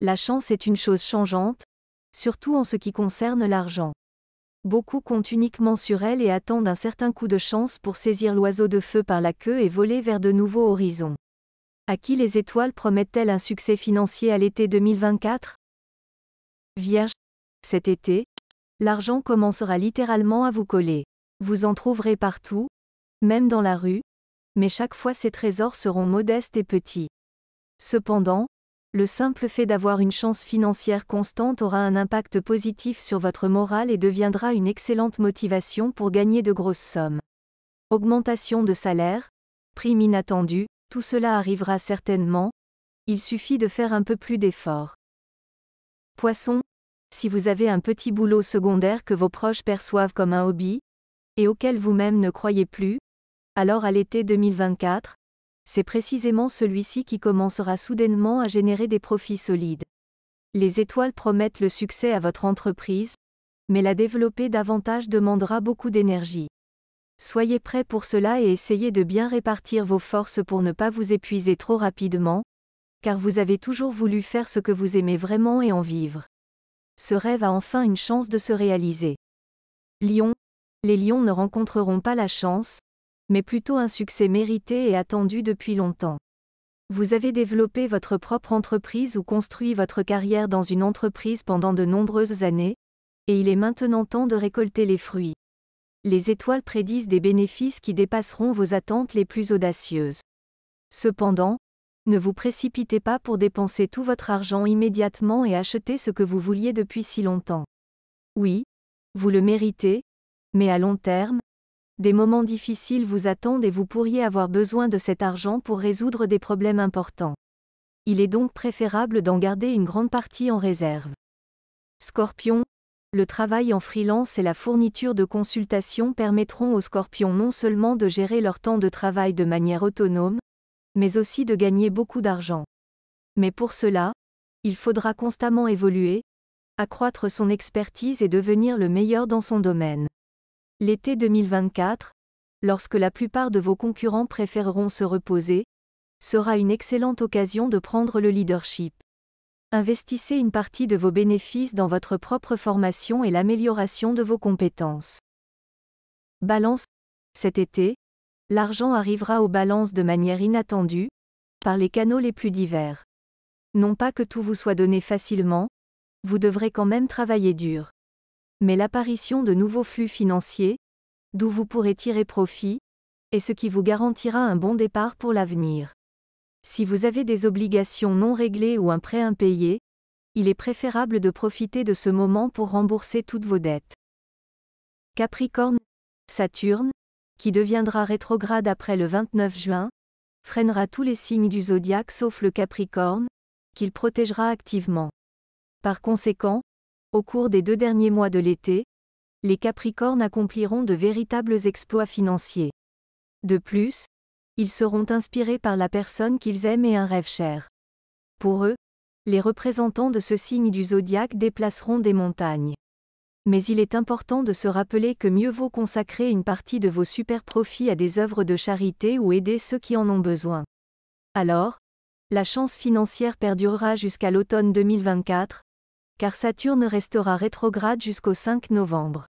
La chance est une chose changeante, surtout en ce qui concerne l'argent. Beaucoup comptent uniquement sur elle et attendent un certain coup de chance pour saisir l'oiseau de feu par la queue et voler vers de nouveaux horizons. À qui les étoiles promettent-elles un succès financier à l'été 2024? Vierge, cet été, l'argent commencera littéralement à vous coller. Vous en trouverez partout, même dans la rue, mais chaque fois ces trésors seront modestes et petits. Cependant, le simple fait d'avoir une chance financière constante aura un impact positif sur votre morale et deviendra une excellente motivation pour gagner de grosses sommes. Augmentation de salaire, prime inattendue, tout cela arrivera certainement, il suffit de faire un peu plus d'efforts. Poisson, si vous avez un petit boulot secondaire que vos proches perçoivent comme un hobby, et auquel vous-même ne croyez plus, alors à l'été 2024, c'est précisément celui-ci qui commencera soudainement à générer des profits solides. Les étoiles promettent le succès à votre entreprise, mais la développer davantage demandera beaucoup d'énergie. Soyez prêts pour cela et essayez de bien répartir vos forces pour ne pas vous épuiser trop rapidement, car vous avez toujours voulu faire ce que vous aimez vraiment et en vivre. Ce rêve a enfin une chance de se réaliser. Lion, les lions ne rencontreront pas la chance, mais plutôt un succès mérité et attendu depuis longtemps. Vous avez développé votre propre entreprise ou construit votre carrière dans une entreprise pendant de nombreuses années, et il est maintenant temps de récolter les fruits. Les étoiles prédisent des bénéfices qui dépasseront vos attentes les plus audacieuses. Cependant, ne vous précipitez pas pour dépenser tout votre argent immédiatement et acheter ce que vous vouliez depuis si longtemps. Oui, vous le méritez, mais à long terme, des moments difficiles vous attendent et vous pourriez avoir besoin de cet argent pour résoudre des problèmes importants. Il est donc préférable d'en garder une grande partie en réserve. Scorpion, le travail en freelance et la fourniture de consultations permettront aux scorpions non seulement de gérer leur temps de travail de manière autonome, mais aussi de gagner beaucoup d'argent. Mais pour cela, il faudra constamment évoluer, accroître son expertise et devenir le meilleur dans son domaine. L'été 2024, lorsque la plupart de vos concurrents préféreront se reposer, sera une excellente occasion de prendre le leadership. Investissez une partie de vos bénéfices dans votre propre formation et l'amélioration de vos compétences. Balance, cet été, l'argent arrivera aux balances de manière inattendue, par les canaux les plus divers. Non pas que tout vous soit donné facilement, vous devrez quand même travailler dur. Mais l'apparition de nouveaux flux financiers, d'où vous pourrez tirer profit, est ce qui vous garantira un bon départ pour l'avenir. Si vous avez des obligations non réglées ou un prêt impayé, il est préférable de profiter de ce moment pour rembourser toutes vos dettes. Capricorne, Saturne, qui deviendra rétrograde après le 29 juin, freinera tous les signes du zodiaque sauf le Capricorne, qu'il protégera activement. Par conséquent, au cours des 2 derniers mois de l'été, les Capricornes accompliront de véritables exploits financiers. De plus, ils seront inspirés par la personne qu'ils aiment et un rêve cher. Pour eux, les représentants de ce signe du zodiaque déplaceront des montagnes. Mais il est important de se rappeler que mieux vaut consacrer une partie de vos super profits à des œuvres de charité ou aider ceux qui en ont besoin. Alors, la chance financière perdurera jusqu'à l'automne 2024, car Saturne restera rétrograde jusqu'au 5 novembre.